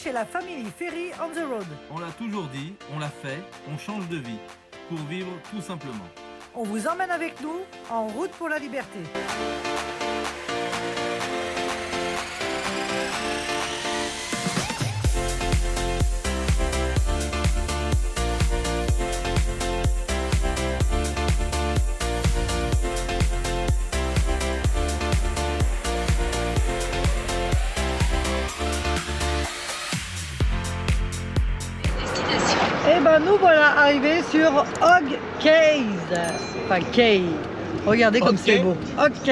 chez la famille Ferry on the Road. On l'a toujours dit, on l'a fait, on change de vie pour vivre tout simplement. On vous emmène avec nous en route pour la liberté. Et ben nous voilà arrivés sur Hog Cay. Enfin Cay. Regardez comme c'est beau. Ok.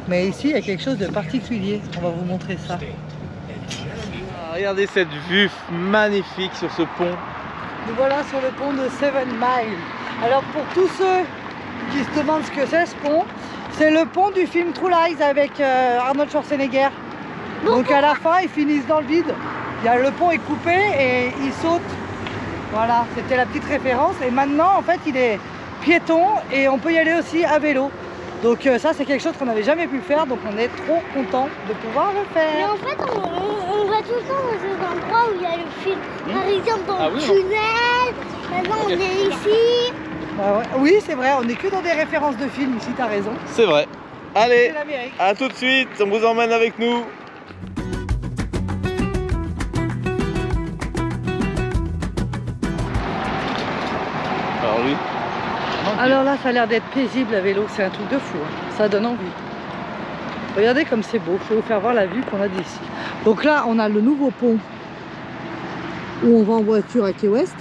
Mais ici il y a quelque chose de particulier. On va vous montrer ça. Ah, regardez cette vue magnifique sur ce pont. Nous voilà sur le pont de Seven Mile. Alors pour tous ceux qui se demandent ce que c'est ce pont, c'est le pont du film True Lies avec Arnold Schwarzenegger. Donc à la fin ils finissent dans le vide. Le pont est coupé et ils sautent. Voilà, c'était la petite référence. Et maintenant en fait il est piéton et on peut y aller aussi à vélo. Donc ça c'est quelque chose qu'on n'avait jamais pu faire. Donc on est trop content de pouvoir le faire. Mais en fait on va tout le temps dans ces endroits où il y a le film. Par exemple dans le tunnel. Maintenant on est ici. Bah ouais. Oui c'est vrai, on n'est que dans des références de films ici, t'as raison. C'est vrai. Allez, C'est l'Amérique. à tout de suite, on vous emmène avec nous. Alors lui. Alors là, ça a l'air d'être paisible à vélo, c'est un truc de fou, hein. Ça donne envie. Regardez comme c'est beau, je vais vous faire voir la vue qu'on a d'ici. Donc là, on a le nouveau pont où on va en voiture à Key West.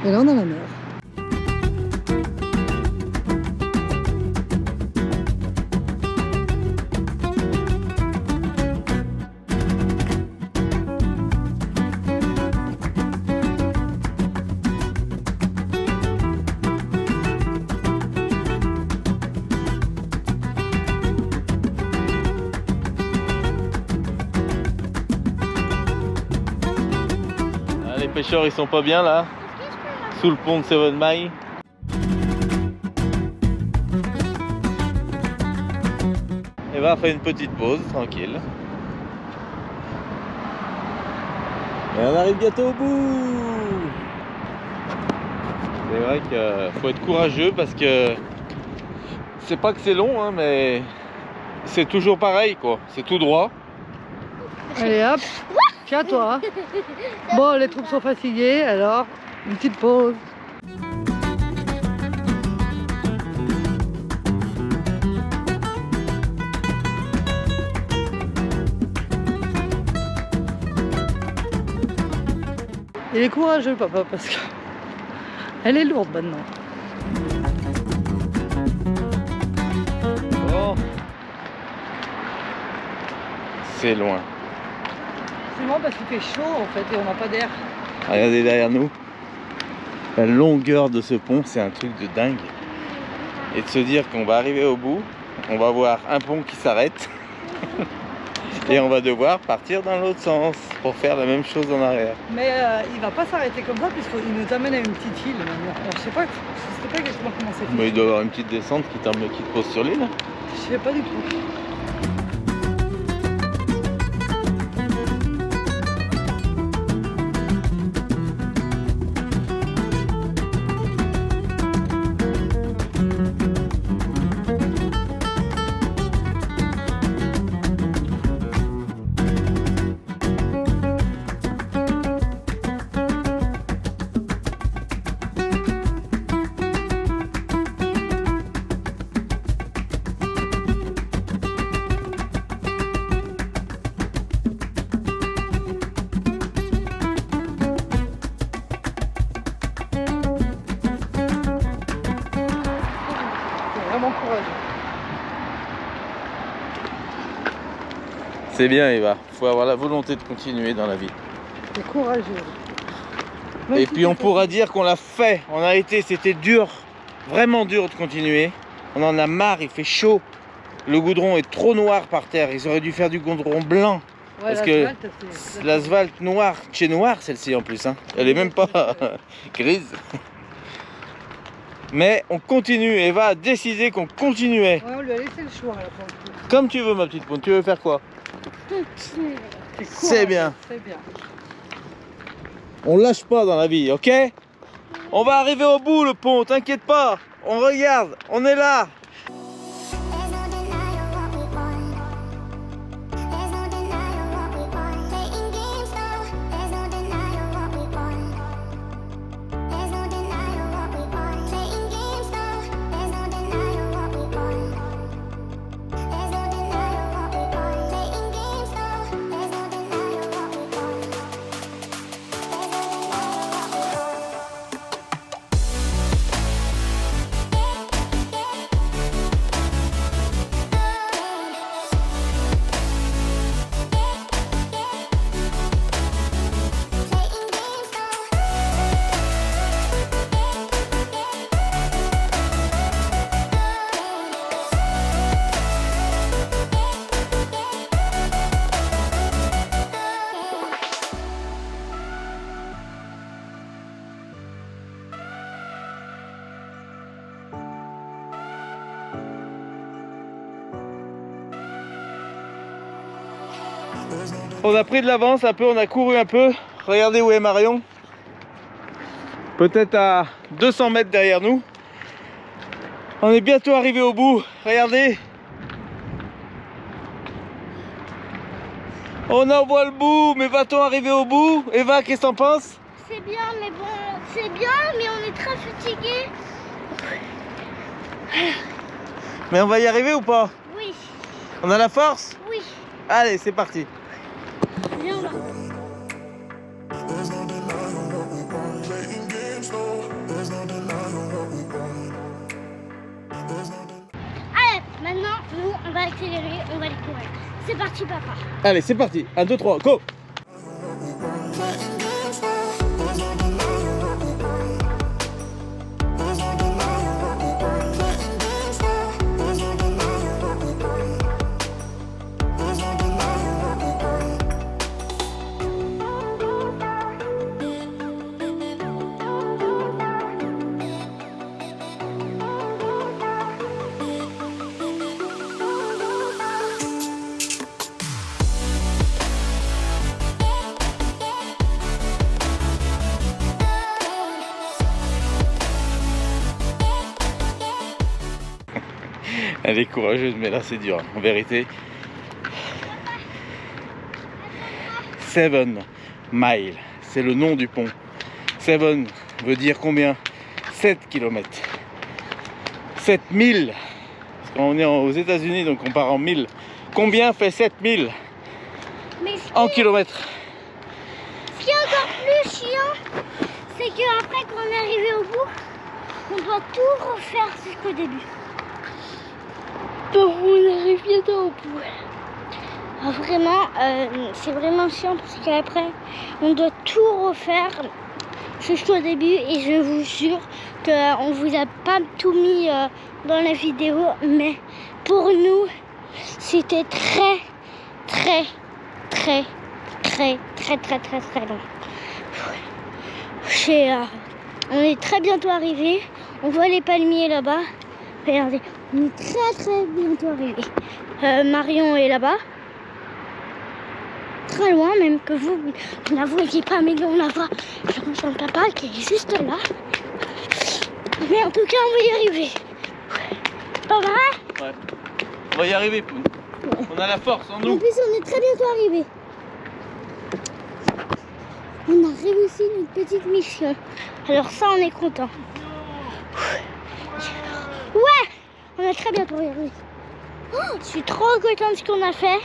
Et là, on a la mer. Les pêcheurs ils sont pas bien là, sous le pont de Seven Mile. Et va faire une petite pause tranquille. Et on arrive bientôt au bout. C'est vrai qu'il faut être courageux parce que c'est pas que c'est long hein, mais c'est toujours pareil quoi, c'est tout droit. Allez hop, tiens toi. Bon, les troupes sont fatiguées, alors une petite pause. Il est courageux papa parce que elle est lourde maintenant. Bon. C'est loin. C'est bon parce qu'il fait chaud en fait et on n'a pas d'air. Regardez derrière nous. La longueur de ce pont, c'est un truc de dingue. Et de se dire qu'on va arriver au bout, on va voir un pont qui s'arrête. Et on va devoir partir dans l'autre sens pour faire la même chose en arrière. Mais il va pas s'arrêter comme ça puisqu'il nous amène à une petite île maintenant. Alors, je sais pas exactement comment c'est fait. Mais il doit y avoir une petite descente qui te pose sur l'île. Je sais pas du tout. Vraiment courageux. C'est bien Eva, il faut avoir la volonté de continuer dans la vie. C'est courageux. Et puis on pourra dire qu'on l'a fait, on a été, c'était dur, vraiment dur de continuer. On en a marre, il fait chaud. Le goudron est trop noir par terre, ils auraient dû faire du goudron blanc. Ouais, parce que c'est l'asphalte noir, chez noir celle-ci en plus, hein. Elle est même pas grise. Mais on continue. Eva a décidé qu'on continuait. Ouais, on lui a laissé le choix là pour le coup. Comme tu veux, ma petite poune. Tu veux faire quoi? Continue. C'est bien. C'est bien. On lâche pas dans la vie, ok? On va arriver au bout, le pont, t'inquiète pas. On regarde, on est là. On a pris de l'avance un peu, on a couru un peu. Regardez où est Marion. Peut-être à 200 mètres derrière nous. On est bientôt arrivé au bout. Regardez. On en voit le bout, mais va-t-on arriver au bout? Eva, qu'est-ce que t'en penses? C'est bien, mais bon, c'est bien, mais on est très fatigué. Mais on va y arriver ou pas? Oui, On a la force? oui. Allez, c'est parti. Viens là. Allez, maintenant, nous, on va accélérer, on va aller courir. C'est parti, papa. Allez, c'est parti. 1, 2, 3, go! Elle est courageuse, mais là c'est dur, en vérité. 7 miles, c'est le nom du pont. 7 veut dire combien? 7 km. 7000. Parce qu'on est aux États-Unis, donc on part en 1000. Combien fait 7000 Mais en kilomètres? ce qui est encore plus chiant, c'est qu'après qu'on est arrivé au bout, on doit tout refaire jusqu'au début. Donc on arrive bientôt au bout. Ah, vraiment, c'est vraiment chiant parce qu'après, on doit tout refaire jusqu'au début et je vous jure qu'on vous a pas tout mis dans la vidéo, mais pour nous, c'était très long. On est très bientôt arrivé. On voit les palmiers là-bas. Regardez, on est très bientôt arrivé. Marion est là-bas. Très loin, même que vous ne la voyez pas, mais on la voit. Je ressens papa qui est juste là. Mais en tout cas, on va y arriver. Pas vrai? Ouais. On va y arriver, Poun. Ouais. On a la force en En nous. plus, on est très bientôt arrivé. On a réussi notre petite mission. Alors ça, on est content. Ouais, on est très bientôt arrivé. Oh, je suis trop contente de ce qu'on a fait,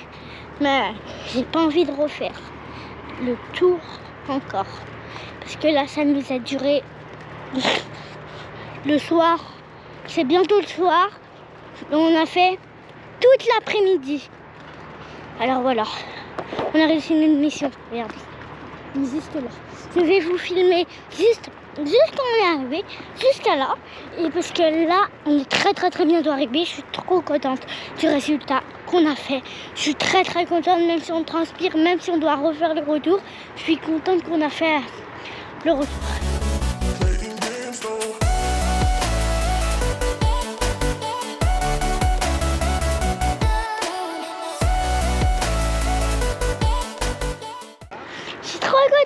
mais j'ai pas envie de refaire le tour encore. Parce que là, ça nous a duré le soir. C'est bientôt le soir. On a fait toute l'après-midi. Alors voilà, on a réussi notre mission. Regardez, juste là. Je vais vous filmer juste quand on est arrivé, jusqu'à là. Et parce que là, on est très bientôt arrivé. Je suis trop contente du résultat qu'on a fait. Je suis très contente, même si on transpire, même si on doit refaire le retour. Je suis contente qu'on a fait le retour.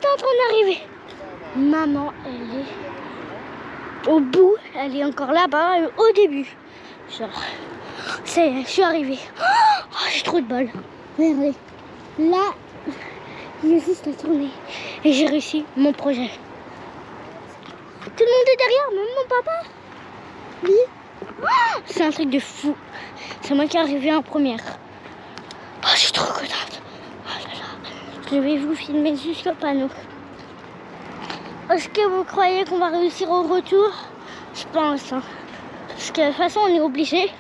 contente, on est arrivé. Maman, elle est au bout, elle est encore là-bas, au début. Genre, ça y est, je suis arrivée. Oh, j'ai trop de bol. Regardez, là, il y a juste à tourner. Et j'ai réussi mon projet. Tout le monde est derrière, même mon papa. Oui. Oh, c'est un truc de fou. C'est moi qui est arrivé en première. Oh, je suis trop contente. Oh là là. Je vais vous filmer jusqu'au panneau. Est-ce que vous croyez qu'on va réussir au retour? Je pense. Hein. Parce que de toute façon, on est obligé.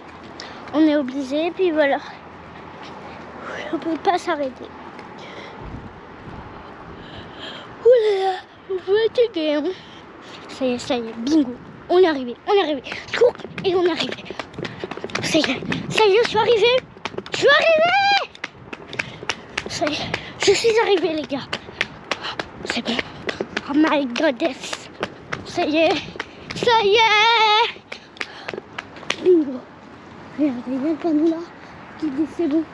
On est obligé, puis voilà. On peut pas s'arrêter. Ouh là là, on peut fatiguer. Hein. Ça y est, bingo. On est arrivé, Cours, et on est arrivé. Ça y est, je suis arrivée. Ça y est, je suis arrivée, les gars. C'est bon. Oh my goddess. Ça y est. Bingo. Regardez, il y a le panneau là qui dit c'est bon.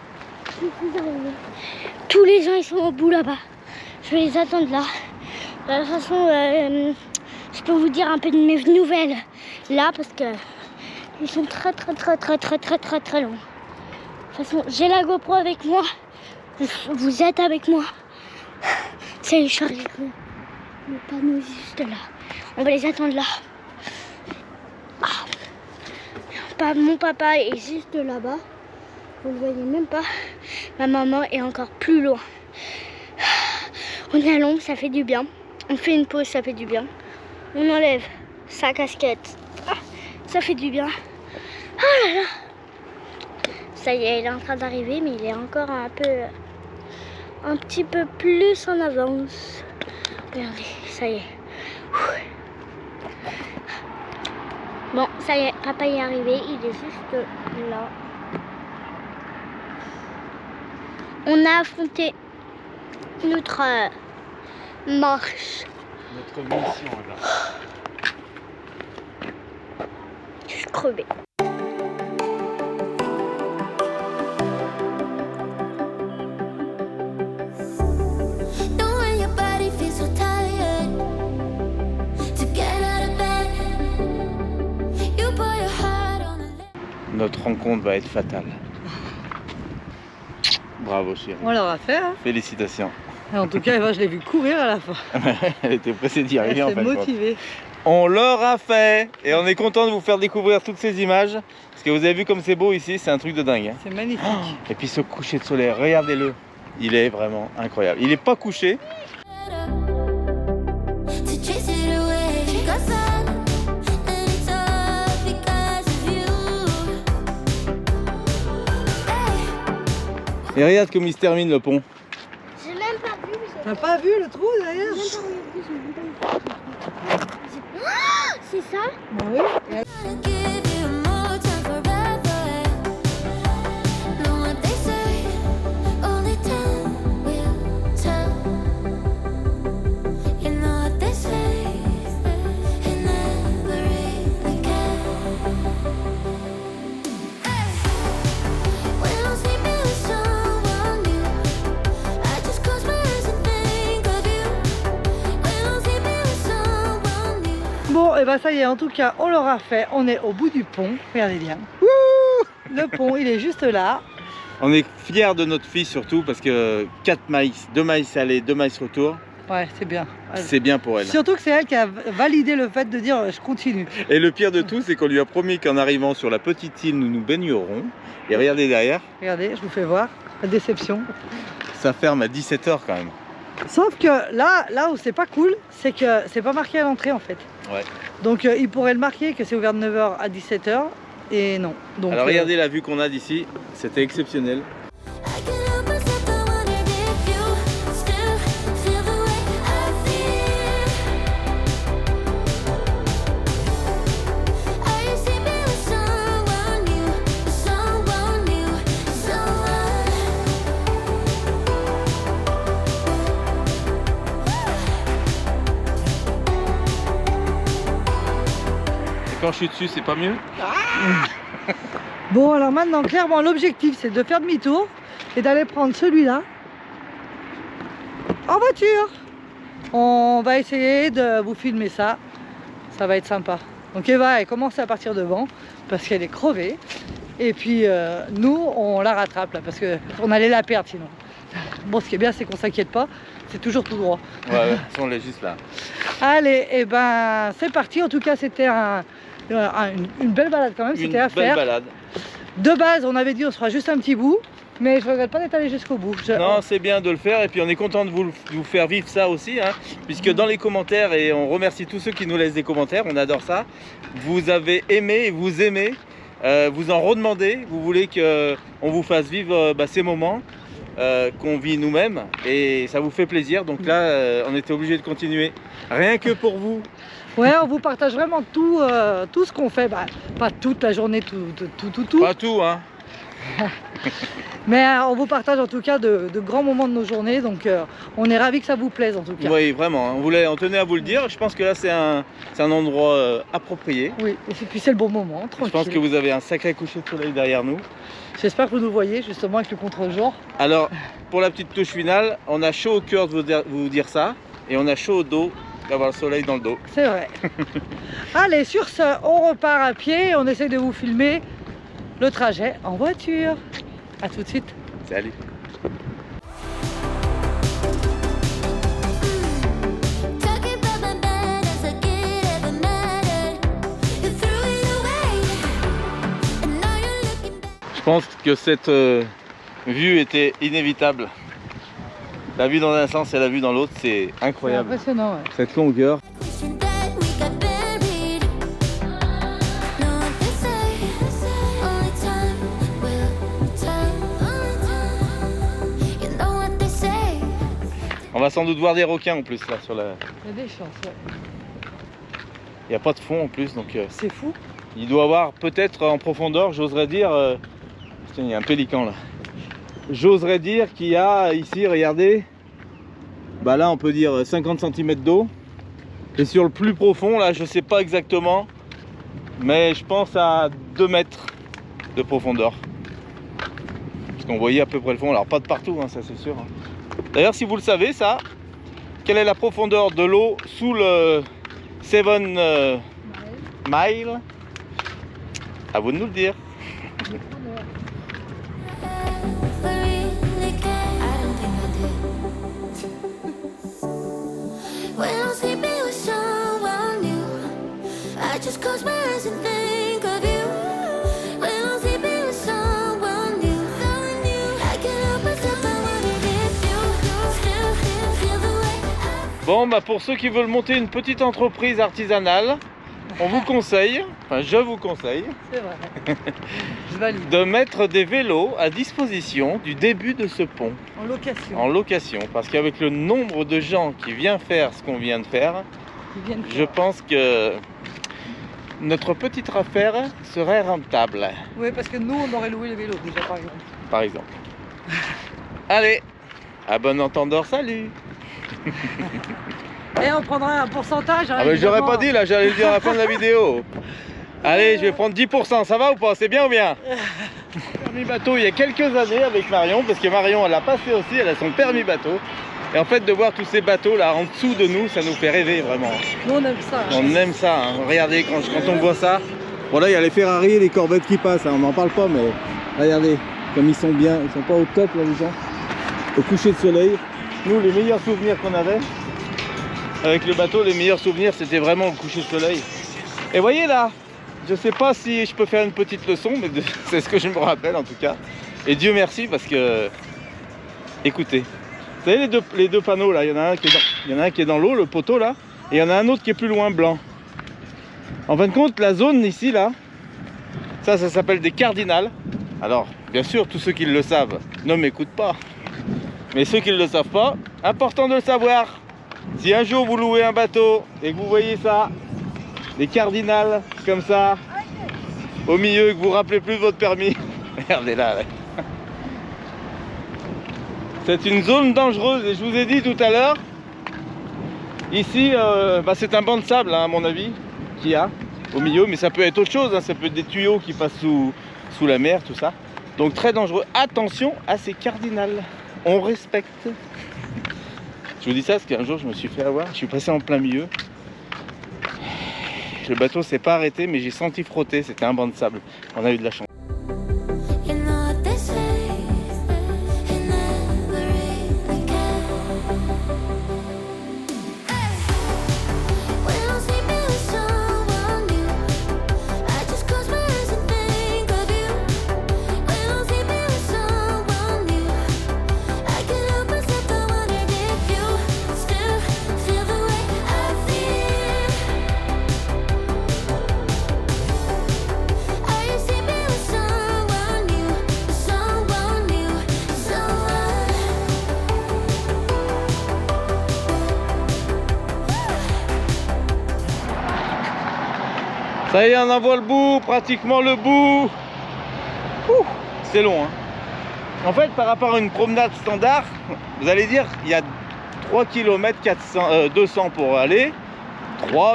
Je suis arrivée. Tous les gens, ils sont au bout là-bas. Je vais les attendre là. De toute façon, je peux vous dire un peu de mes nouvelles là parce que ils sont très loin. De toute façon, j'ai la GoPro avec moi. Vous êtes avec moi. Ça y est, je suis arrivée. Le panneau est juste là. On va les attendre là. Ah. Mon papa est juste là-bas. Vous ne le voyez même pas. Ma maman est encore plus loin. On est à l'ombre, ça fait du bien. On fait une pause, ça fait du bien. On enlève sa casquette. Ah, ça fait du bien. Ah là là. Ça y est, il est en train d'arriver, mais il est encore un petit peu plus en avance. Regardez, ça y est. Bon, ça y est, papa est arrivé, il est juste là. On a affronté notre marche. Notre mission là. Je suis crevée. Notre rencontre va être fatale. Bravo chérie. On l'aura fait. Hein. Félicitations. Et en tout cas, Eva, je l'ai vu courir à la fin. Elle était pressée d'y arriver Elle en s'est fin de compte. motivée. On l'aura fait et on est content de vous faire découvrir toutes ces images. Parce que vous avez vu comme c'est beau ici, c'est un truc de dingue. Hein. C'est magnifique. Et puis ce coucher de soleil, regardez-le. Il est vraiment incroyable. Il n'est pas couché. Et regarde comme il se termine le pont. J'ai même pas vu. T'as pas vu le trou d'ailleurs? Ah, c'est ça? Bah oui. Bon, et bah ça y est, en tout cas, on l'aura fait. On est au bout du pont. Regardez bien. Ouh, le pont, il est juste là. On est fiers de notre fille surtout parce que 4 maïs, 2 maïs aller, 2 maïs retour, Ouais, c'est bien. c'est bien pour elle. Surtout que c'est elle qui a validé le fait de dire je continue. Et le pire de tout, c'est qu'on lui a promis qu'en arrivant sur la petite île, nous nous baignerons. Et regardez derrière, Regardez, je vous fais voir la déception. ça ferme à 17 h quand même. Sauf que là où c'est pas cool, c'est que c'est pas marqué à l'entrée en fait. Ouais. Donc il pourrait le marquer que c'est ouvert de 9 h à 17 h et non. Donc, Alors regardez la vue qu'on a d'ici, c'était exceptionnel. Quand je suis dessus, c'est pas mieux? Bon, alors maintenant, clairement, l'objectif c'est de faire demi-tour et d'aller prendre celui-là en voiture. On va essayer de vous filmer ça. Ça va être sympa. Donc Eva, elle commence à partir devant parce qu'elle est crevée. Et puis nous, on la rattrape là parce qu'on allait la perdre sinon. Bon, ce qui est bien, c'est qu'on s'inquiète pas. C'est toujours tout droit. Ouais, on est juste là. Allez, et ben c'est parti. En tout cas, c'était une belle balade quand même. C'était à faire. Une belle balade. De base, on avait dit on se fera juste un petit bout. Mais je ne regrette pas d'être allé jusqu'au bout. Non, c'est bien de le faire et puis on est content de vous faire vivre ça aussi, hein, puisque dans les commentaires, et on remercie tous ceux qui nous laissent des commentaires, on adore ça, vous avez aimé et vous aimez, vous en redemandez, vous voulez qu'on vous fasse vivre ces moments qu'on vit nous-mêmes et ça vous fait plaisir, donc là on était obligé de continuer, rien que pour vous. Ouais, on vous partage vraiment tout ce qu'on fait, pas toute la journée, tout. Pas tout, hein. Mais on vous partage en tout cas de grands moments de nos journées, donc on est ravis que ça vous plaise en tout cas. Oui, vraiment, on tenait à vous le dire, je pense que là c'est un endroit approprié. Oui, et puis c'est le bon moment, tranquille. Je pense que vous avez un sacré coucher de soleil derrière nous. J'espère que vous nous voyez justement avec le contre-jour. Alors, pour la petite touche finale, on a chaud au cœur de vous dire ça, et on a chaud au dos d'avoir le soleil dans le dos. C'est vrai. Allez, sur ce, on repart à pied, on essaie de vous filmer le trajet en voiture. A tout de suite. Salut. Je pense que cette vue était inévitable. La vue dans un sens et la vue dans l'autre, c'est incroyable. C'est impressionnant, ouais. Cette longueur. On va sans doute voir des requins en plus là sur la... Il y a des chances, ouais. Il n'y a pas de fond en plus, donc c'est fou. Il doit avoir peut-être en profondeur, j'oserais dire... Tiens, il y a un pélican là. J'oserais dire qu'il y a ici, regardez, bah là on peut dire 50 cm d'eau. Et sur le plus profond, là je sais pas exactement, mais je pense à 2 mètres de profondeur. Parce qu'on voyait à peu près le fond, alors pas de partout, hein, ça c'est sûr. Hein. D'ailleurs, si vous le savez, ça, quelle est la profondeur de l'eau sous le 7 Mile? À vous de nous le dire. Bon, bah pour ceux qui veulent monter une petite entreprise artisanale, on vous conseille, enfin je vous conseille, c'est vrai. Je valide. De mettre des vélos à disposition du début de ce pont. En location. En location, parce qu'avec le nombre de gens qui viennent faire ce qu'on vient de faire, je pense que notre petite affaire serait rentable. Oui, parce que nous, on aurait loué les vélos déjà, par exemple. Par exemple. Allez, à bon entendeur, salut. Et on prendra un pourcentage. Hein, ah mais j'aurais pas dit là, j'allais le dire à la fin de la vidéo. Allez, je vais prendre 10%, ça va ou pas? C'est bien ou bien? Permis bateau il y a quelques années avec Marion, parce que Marion elle a passé aussi, elle a son permis bateau. Et en fait de voir tous ces bateaux là en dessous de nous, ça nous fait rêver vraiment. Nous on aime ça. Hein. On aime ça, hein. Regardez quand on voit ça. Bon là il y a les Ferrari et les Corvettes qui passent, hein. On n'en parle pas mais regardez comme ils sont bien, ils sont pas au top là les gens. Au coucher de soleil. Nous les meilleurs souvenirs qu'on avait avec le bateau, les meilleurs souvenirs c'était vraiment le coucher de soleil. Et voyez là, je sais pas si je peux faire une petite leçon, mais c'est ce que je me rappelle en tout cas. Et Dieu merci parce que, écoutez, vous savez les deux panneaux là, il y en a un qui est dans l'eau, le poteau là, et il y en a un autre qui est plus loin, blanc. En fin de compte, la zone ici là, ça s'appelle des cardinals. Alors, bien sûr, tous ceux qui le savent ne m'écoutent pas. Mais ceux qui ne le savent pas, important de le savoir. Si un jour vous louez un bateau et que vous voyez ça, des cardinals comme ça, au milieu, que vous ne rappelez plus de votre permis, regardez là. C'est une zone dangereuse et je vous ai dit tout à l'heure, ici c'est un banc de sable hein, à mon avis, qu'il y a au milieu, mais ça peut être autre chose, hein, ça peut être des tuyaux qui passent sous la mer, tout ça. Donc très dangereux, attention à ces cardinals. On respecte. Je vous dis ça parce qu'un jour je me suis fait avoir, je suis passé en plein milieu. Le bateau s'est pas arrêté mais j'ai senti frotter, c'était un banc de sable. On a eu de la chance. Ça y est, on en voit le bout, pratiquement le bout. C'est long, hein. En fait, par rapport à une promenade standard, vous allez dire, il y a 3 km 200 pour aller,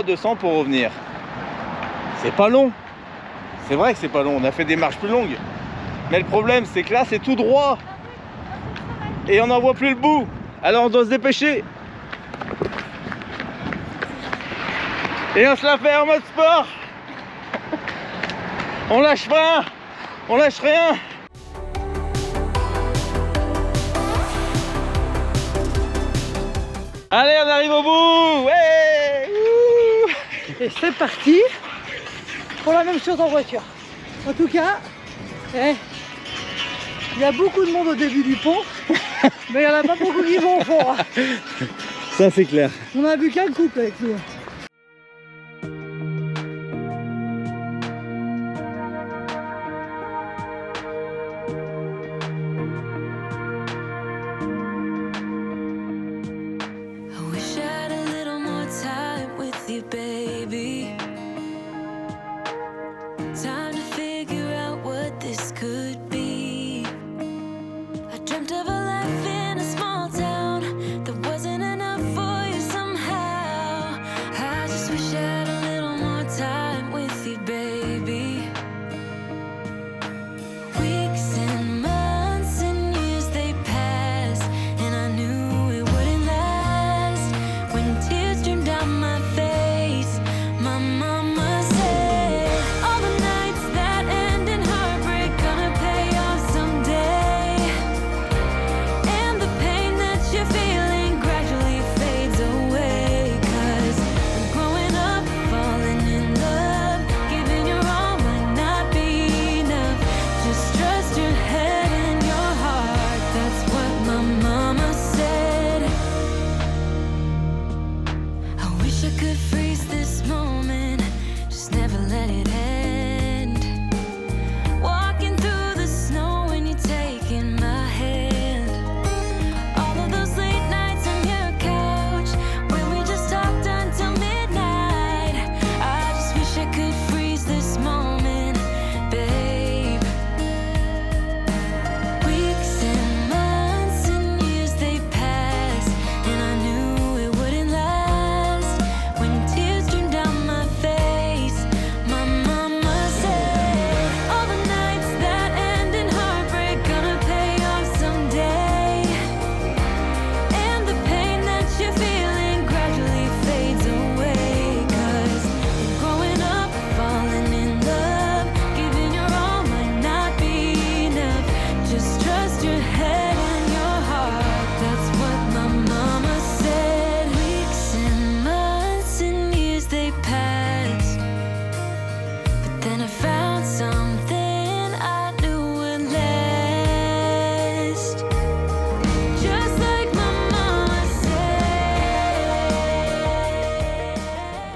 200 pour revenir. C'est pas long. C'est vrai que c'est pas long, on a fait des marches plus longues. Mais le problème, c'est que là, c'est tout droit. Et on n'en voit plus le bout. Alors on doit se dépêcher. Et on se la fait en mode sport. On lâche pas, on lâche rien. Allez, on arrive au bout. Ouais. Et c'est parti pour la même chose en voiture. En tout cas, il y a beaucoup de monde au début du pont, mais il n'y en a pas beaucoup qui vont au fond. Hein. Ça c'est clair. On a vu qu'un couple avec nous.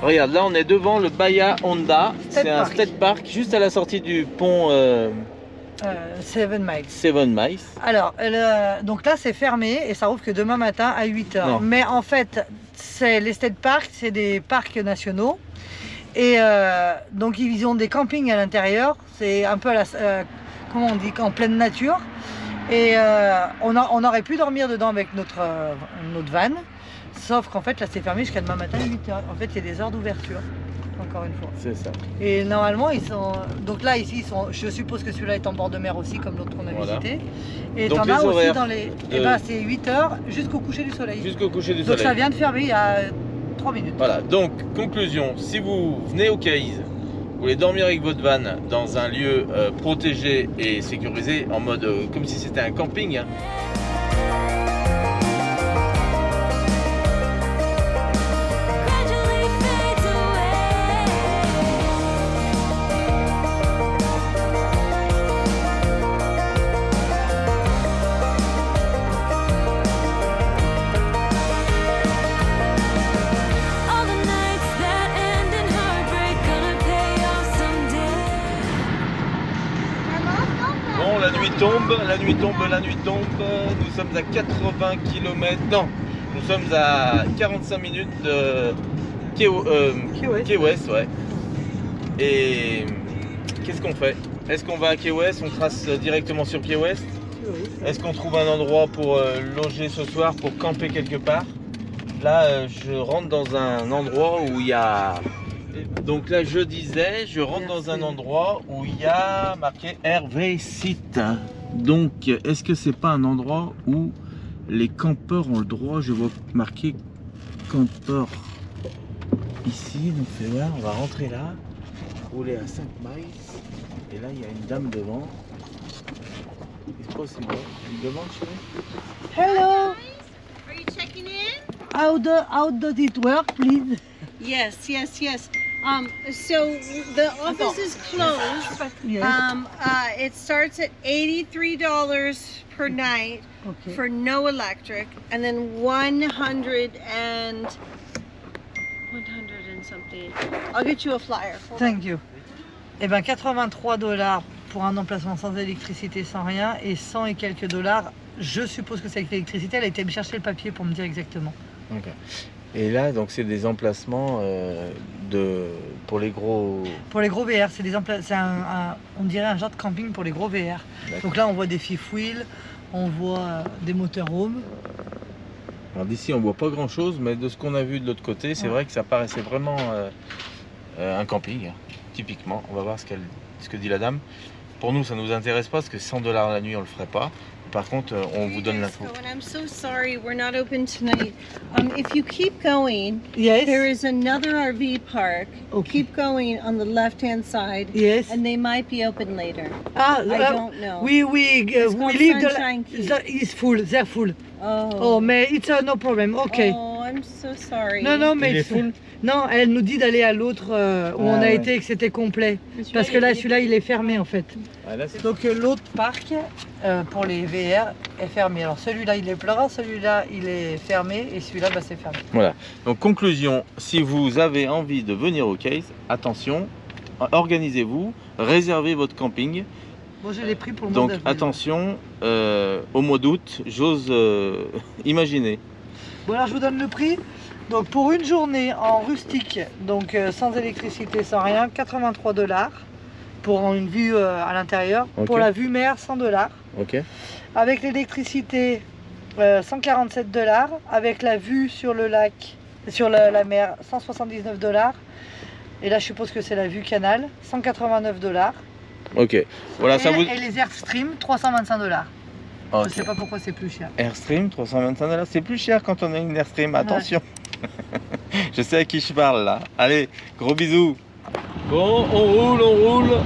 Regarde, là on est devant le Bahia Honda. C'est un Park. state park juste à la sortie du pont 7 miles. 7 Miles. Alors, donc là c'est fermé et ça rouvre que demain matin à 8 h. Non. Mais en fait, les state parks, c'est des parcs nationaux. Et donc ils ont des campings à l'intérieur. C'est un peu à la, comment on dit, en pleine nature. Et on aurait pu dormir dedans avec notre van. Sauf qu'en fait là c'est fermé jusqu'à demain matin à 8 h. En fait il y a des heures d'ouverture. encore une fois. C'est ça. Et normalement, ils sont. Donc là, ici, ils sont. Je suppose que celui-là est en bord de mer aussi, comme l'autre qu'on a Voilà. visité. Et Donc t'en les as aussi horaires dans les. de- Eh ben, c'est 8h jusqu'au coucher du soleil. Jusqu'au coucher du Donc soleil. ça vient de fermer il y a 3 minutes. Voilà, donc conclusion, si vous venez au Caïse, vous voulez dormir avec votre van dans un lieu protégé et sécurisé, en mode comme si c'était un camping, hein. Gradually fades away. All the nights that end in heartbreak gonna pay off someday. Bon, la nuit tombe, la nuit tombe, la nuit tombe, nous sommes à 80 km, non, nous sommes à 45 minutes de Key West. Key West, ouais. Et qu'est-ce qu'on fait? Est-ce qu'on va à Key West, on trace directement sur Key West? Est-ce qu'on trouve un endroit pour loger ce soir, pour camper quelque part? Là, je rentre dans un endroit où il y a... Donc là, je disais, je rentre dans un endroit où il y a marqué Hervé Site. Donc, est-ce que c'est pas un endroit où les campeurs ont le droit? Je vois marqué campeur ici. Donc, c'est là, on va rentrer là, rouler à 5 miles. Et là, il y a une dame devant. It's possible. Une demande, chérie? Hello. Are you checking in? How does it work, please? Yes, yes, yes. So the office is closed. Yes. It starts at $83 per night Okay. for no electric, and then 100 and something. I'll get you a flyer. Hold on. Thank you. Eh ben 83 $ pour un emplacement sans électricité, sans rien, et 100 et quelques dollars. Je suppose que c'est avec l'électricité. Elle a été me chercher le papier pour me dire exactement. Ok. Et là, donc, c'est des emplacements pour les gros. Pour les gros VR, c'est on dirait un genre de camping pour les gros VR. D'accord. Donc là, on voit des fifth wheels, on voit des motorhomes. Alors d'ici, on voit pas grand-chose, mais de ce qu'on a vu de l'autre côté, c'est Ouais. vrai que ça paraissait vraiment un camping, hein, typiquement. On va voir ce que dit la dame. Pour nous, ça nous intéresse pas parce que 100 $ la nuit, on le ferait pas. Par contre, on vous donne l'info. And I'm so sorry we're not open tonight. If you keep going, Yes. there is another RV park. Okay. Keep going on the left-hand side, Yes. and they might be open later. Ah, I don't know. we called leave Sunshine Key. It's full, they're full. Oh. Oh, mais it's no problem. Okay. Oh, I'm so sorry. Non, mais Il est full. Non, elle nous dit d'aller à l'autre où on a ouais. été et que c'était complet. Celui-là, Parce que là, celui-là, il est fermé en fait. Ah, là, c'est- Donc l'autre parc pour les VR est fermé. Alors celui-là, il est plein, celui-là, il est fermé et celui-là, bah, c'est fermé. Voilà. Donc conclusion, si vous avez envie de venir au Caïse, attention, organisez-vous, réservez votre camping. Bon, je l'ai pris pour le mois Donc d'avril. attention, au mois d'août, j'ose imaginer. Bon, alors je vous donne le prix. Donc pour une journée en rustique, donc sans électricité, sans rien, 83 $ pour une vue à l'intérieur. Ok. Pour la vue mer, 100 $. Ok. Avec l'électricité, 147 $. Avec la vue sur le lac, sur la mer, 179 $. Et là, je suppose que c'est la vue canal, 189 $. Ok. Voilà, ça vous. Et les Airstream, 325 $. Ok. Je sais pas pourquoi c'est plus cher. Airstream, 325 $. C'est plus cher quand on a une Airstream, attention. Je sais à qui je parle là. Allez, gros bisous. Bon, on roule.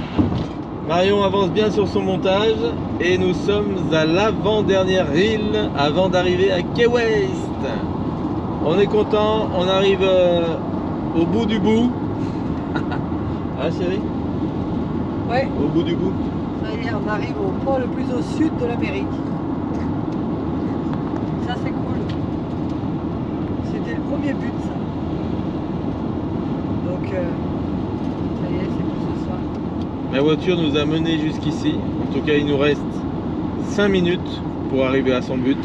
Marion avance bien sur son montage et nous sommes à l'avant-dernière île avant d'arriver à Key West. On est content, on arrive au bout du bout. Ah chérie, Ouais, au bout du bout. ça y est, on arrive au point le plus au sud de l'Amérique. Ça, c'est cool. C'était le premier but, ça. Donc, ça y est, c'est pour ce soir. La voiture nous a menés jusqu'ici. En tout cas, il nous reste 5 minutes pour arriver à son but.